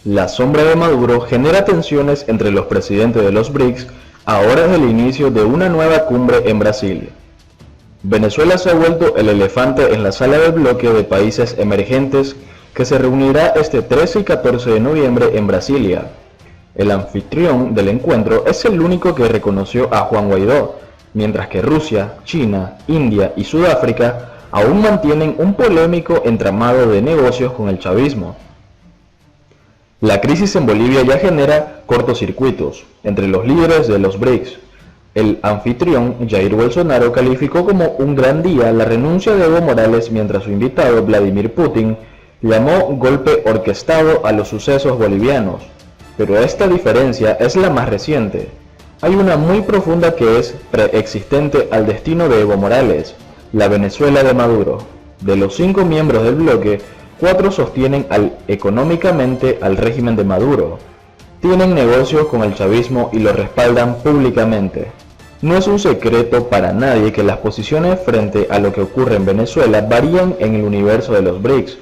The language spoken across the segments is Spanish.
La sombra de Maduro genera tensiones entre los presidentes de los BRICS a horas del inicio de una nueva cumbre en Brasil. Venezuela se ha vuelto el elefante en la sala del bloque de países emergentes que se reunirá este 13 y 14 de noviembre en Brasilia. El anfitrión del encuentro es el único que reconoció a Juan Guaidó, mientras que Rusia, China, India y Sudáfrica aún mantienen un polémico entramado de negocios con el chavismo. La crisis en Bolivia ya genera cortocircuitos entre los líderes de los BRICS. El anfitrión, Jair Bolsonaro, calificó como un gran día la renuncia de Evo Morales, mientras su invitado, Vladimir Putin, llamó golpe orquestado a los sucesos bolivianos. Pero esta diferencia es la más reciente. Hay una muy profunda que es preexistente al destino de Evo Morales, la Venezuela de Maduro. De los 5 miembros del bloque, 4 sostienen económicamente al régimen de Maduro. Tienen negocios con el chavismo y lo respaldan públicamente. No es un secreto para nadie que las posiciones frente a lo que ocurre en Venezuela varían en el universo de los BRICS,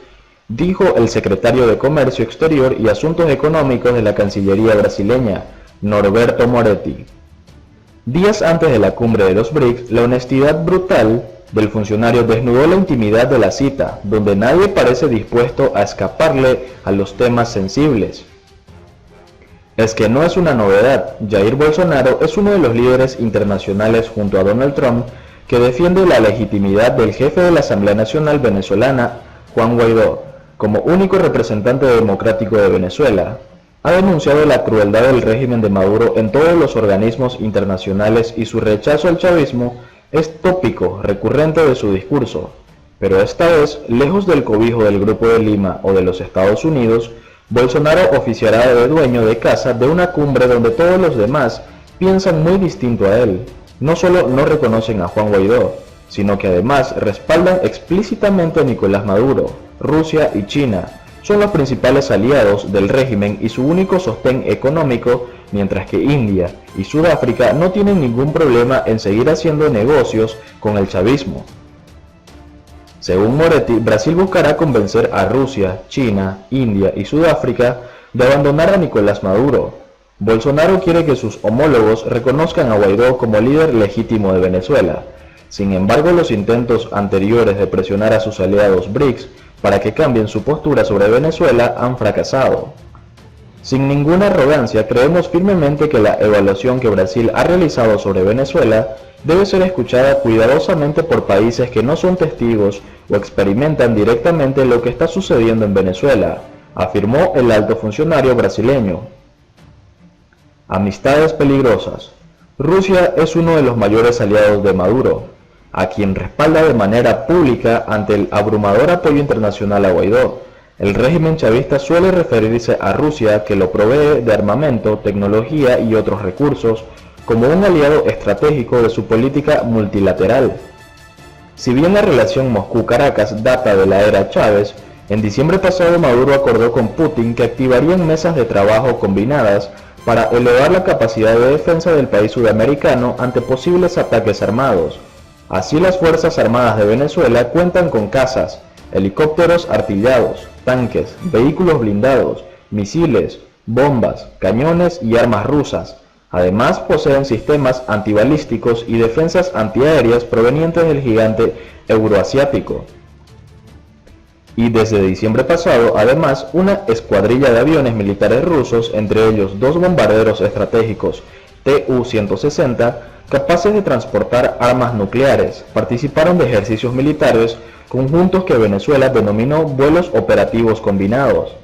dijo el secretario de Comercio Exterior y Asuntos Económicos de la Cancillería brasileña, Norberto Moretti. Días antes de la cumbre de los BRICS, la honestidad brutal del funcionario desnudó la intimidad de la cita, donde nadie parece dispuesto a escaparle a los temas sensibles. Es que no es una novedad, Jair Bolsonaro es uno de los líderes internacionales junto a Donald Trump que defiende la legitimidad del jefe de la Asamblea Nacional venezolana, Juan Guaidó, como único representante democrático de Venezuela. Ha denunciado la crueldad del régimen de Maduro en todos los organismos internacionales y su rechazo al chavismo es tópico recurrente de su discurso, pero esta vez, lejos del cobijo del Grupo de Lima o de los Estados Unidos, Bolsonaro oficiará de dueño de casa de una cumbre donde todos los demás piensan muy distinto a él. No solo no reconocen a Juan Guaidó, sino que además respaldan explícitamente a Nicolás Maduro. Rusia y China son los principales aliados del régimen y su único sostén económico, mientras que India y Sudáfrica no tienen ningún problema en seguir haciendo negocios con el chavismo. Según Moretti, Brasil buscará convencer a Rusia, China, India y Sudáfrica de abandonar a Nicolás Maduro. Bolsonaro quiere que sus homólogos reconozcan a Guaidó como líder legítimo de Venezuela. Sin embargo, los intentos anteriores de presionar a sus aliados BRICS para que cambien su postura sobre Venezuela han fracasado. Sin ninguna arrogancia, creemos firmemente que la evaluación que Brasil ha realizado sobre Venezuela debe ser escuchada cuidadosamente por países que no son testigos o experimentan directamente lo que está sucediendo en Venezuela, afirmó el alto funcionario brasileño. Amistades peligrosas. Rusia es uno de los mayores aliados de Maduro, a quien respalda de manera pública ante el abrumador apoyo internacional a Guaidó. El régimen chavista suele referirse a Rusia, que lo provee de armamento, tecnología y otros recursos, como un aliado estratégico de su política multilateral. Si bien la relación Moscú-Caracas data de la era Chávez, en diciembre pasado Maduro acordó con Putin que activarían mesas de trabajo combinadas para elevar la capacidad de defensa del país sudamericano ante posibles ataques armados. Así, las Fuerzas Armadas de Venezuela cuentan con cazas, helicópteros artillados, tanques, vehículos blindados, misiles, bombas, cañones y armas rusas. Además, poseen sistemas antibalísticos y defensas antiaéreas provenientes del gigante euroasiático. Y desde diciembre pasado, además, una escuadrilla de aviones militares rusos, entre ellos 2 bombarderos estratégicos Tu-160, capaces de transportar armas nucleares, participaron de ejercicios militares conjuntos que Venezuela denominó vuelos operativos combinados.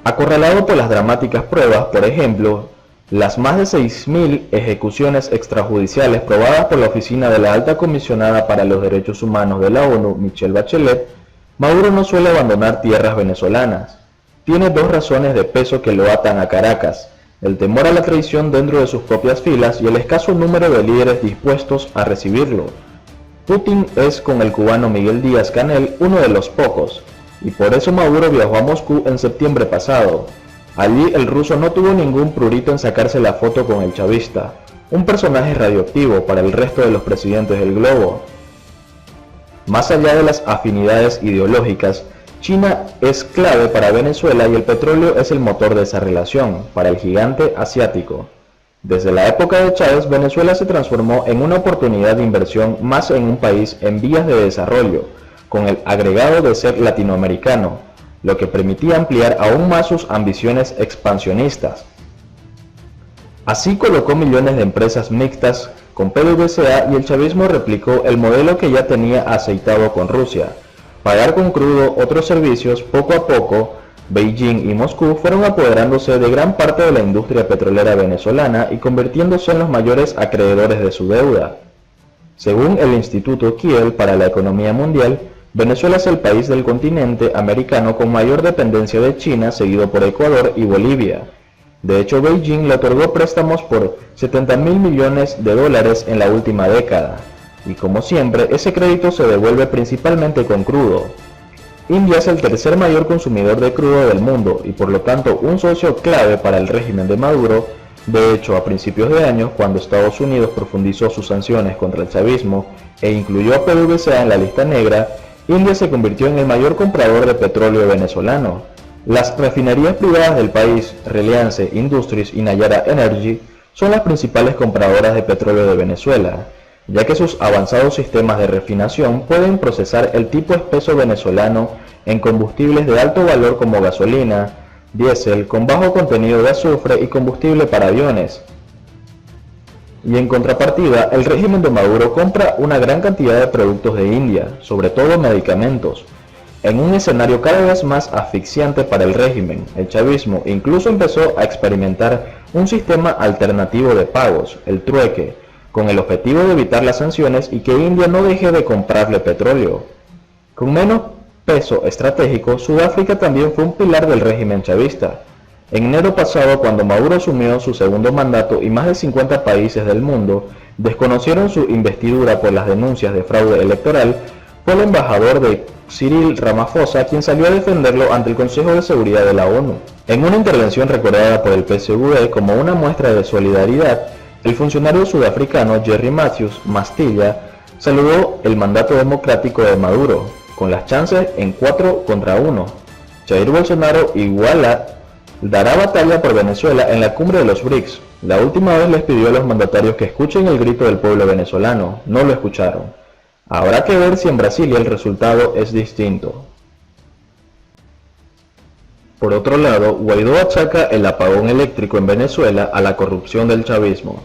Acorralado por las dramáticas pruebas, por ejemplo, las más de 6.000 ejecuciones extrajudiciales probadas por la Oficina de la Alta Comisionada para los Derechos Humanos de la ONU, Michelle Bachelet, Maduro no suele abandonar tierras venezolanas. Tiene 2 razones de peso que lo atan a Caracas: el temor a la traición dentro de sus propias filas y el escaso número de líderes dispuestos a recibirlo. Putin es, con el cubano Miguel Díaz-Canel, uno de los pocos, y por eso Maduro viajó a Moscú en septiembre pasado. Allí el ruso no tuvo ningún prurito en sacarse la foto con el chavista, un personaje radioactivo para el resto de los presidentes del globo. Más allá de las afinidades ideológicas, China es clave para Venezuela y el petróleo es el motor de esa relación, para el gigante asiático. Desde la época de Chávez, Venezuela se transformó en una oportunidad de inversión más en un país en vías de desarrollo, con el agregado de ser latinoamericano, lo que permitía ampliar aún más sus ambiciones expansionistas. Así colocó millones de empresas mixtas con PDVSA y el chavismo replicó el modelo que ya tenía aceitado con Rusia. Pagar con crudo otros servicios. Poco a poco, Beijing y Moscú fueron apoderándose de gran parte de la industria petrolera venezolana y convirtiéndose en los mayores acreedores de su deuda. Según el Instituto Kiel para la Economía Mundial, Venezuela es el país del continente americano con mayor dependencia de China, seguido por Ecuador y Bolivia. De hecho, Beijing le otorgó préstamos por $70.000 millones en la última década. Y como siempre, ese crédito se devuelve principalmente con crudo. India es el tercer mayor consumidor de crudo del mundo y por lo tanto un socio clave para el régimen de Maduro. De hecho, a principios de año, cuando Estados Unidos profundizó sus sanciones contra el chavismo e incluyó a PDVSA en la lista negra, India se convirtió en el mayor comprador de petróleo venezolano. Las refinerías privadas del país, Reliance Industries y Nayara Energy, son las principales compradoras de petróleo de Venezuela, ya que sus avanzados sistemas de refinación pueden procesar el tipo espeso venezolano en combustibles de alto valor como gasolina, diésel con bajo contenido de azufre y combustible para aviones. Y en contrapartida, el régimen de Maduro compra una gran cantidad de productos de India, sobre todo medicamentos. En un escenario cada vez más asfixiante para el régimen, el chavismo incluso empezó a experimentar un sistema alternativo de pagos, el trueque, con el objetivo de evitar las sanciones y que India no deje de comprarle petróleo. Con menos peso estratégico, Sudáfrica también fue un pilar del régimen chavista. En enero pasado, cuando Maduro asumió su segundo mandato y más de 50 países del mundo desconocieron su investidura por las denuncias de fraude electoral, fue el embajador de Cyril Ramaphosa quien salió a defenderlo ante el Consejo de Seguridad de la ONU. En una intervención recordada por el PSUV como una muestra de solidaridad, el funcionario sudafricano Jerry Matthews Mastilla saludó el mandato democrático de Maduro, con las chances en 4 contra 1. Jair Bolsonaro dará batalla por Venezuela en la cumbre de los BRICS. La última vez les pidió a los mandatarios que escuchen el grito del pueblo venezolano, no lo escucharon. Habrá que ver si en Brasilia el resultado es distinto. Por otro lado, Guaidó achaca el apagón eléctrico en Venezuela a la corrupción del chavismo.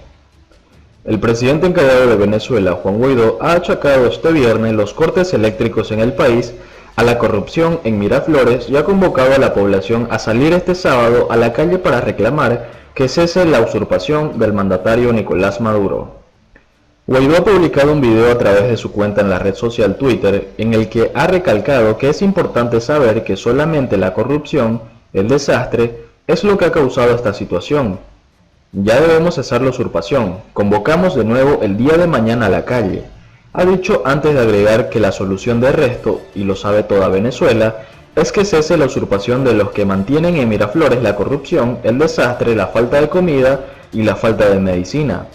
El presidente encargado de Venezuela, Juan Guaidó, ha achacado este viernes los cortes eléctricos en el país a la corrupción en Miraflores y ha convocado a la población a salir este sábado a la calle para reclamar que cese la usurpación del mandatario Nicolás Maduro. Guaidó ha publicado un video a través de su cuenta en la red social Twitter en el que ha recalcado que es importante saber que solamente la corrupción, el desastre, es lo que ha causado esta situación. Ya debemos cesar la usurpación, convocamos de nuevo el día de mañana a la calle. Ha dicho antes de agregar que la solución de resto, y lo sabe toda Venezuela, es que cese la usurpación de los que mantienen en Miraflores la corrupción, el desastre, la falta de comida y la falta de medicina.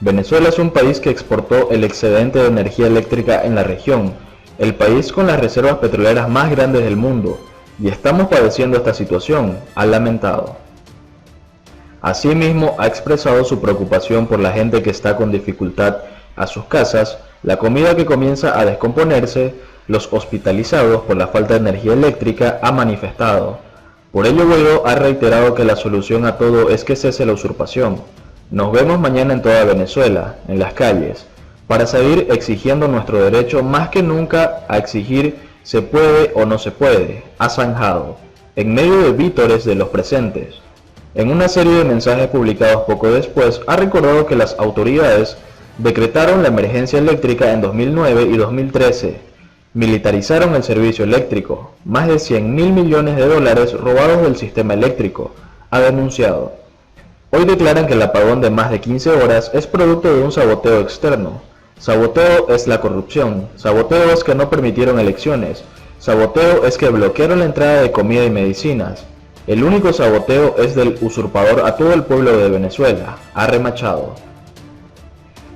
Venezuela es un país que exportó el excedente de energía eléctrica en la región, el país con las reservas petroleras más grandes del mundo, y estamos padeciendo esta situación, ha lamentado. Asimismo, ha expresado su preocupación por la gente que está con dificultad a sus casas, la comida que comienza a descomponerse, los hospitalizados por la falta de energía eléctrica, ha manifestado. Por ello, Guaidó ha reiterado que la solución a todo es que cese la usurpación. Nos vemos mañana en toda Venezuela, en las calles, para seguir exigiendo nuestro derecho más que nunca a exigir se puede o no se puede, ha zanjado, en medio de vítores de los presentes. En una serie de mensajes publicados poco después, ha recordado que las autoridades decretaron la emergencia eléctrica en 2009 y 2013, militarizaron el servicio eléctrico, más de $100.000 millones robados del sistema eléctrico, ha denunciado. Hoy declaran que el apagón de más de 15 horas es producto de un saboteo externo. Saboteo es la corrupción, saboteo es que no permitieron elecciones, saboteo es que bloquearon la entrada de comida y medicinas. El único saboteo es del usurpador a todo el pueblo de Venezuela, ha remachado.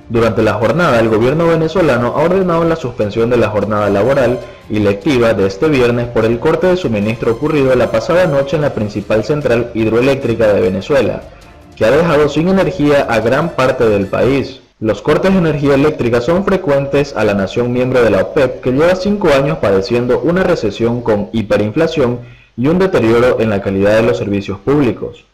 Durante la jornada, el gobierno venezolano ha ordenado la suspensión de la jornada laboral y lectiva de este viernes por el corte de suministro ocurrido la pasada noche en la principal central hidroeléctrica de Venezuela, que ha dejado sin energía a gran parte del país. Los cortes de energía eléctrica son frecuentes a la nación miembro de la OPEP, que lleva 5 años padeciendo una recesión con hiperinflación y un deterioro en la calidad de los servicios públicos.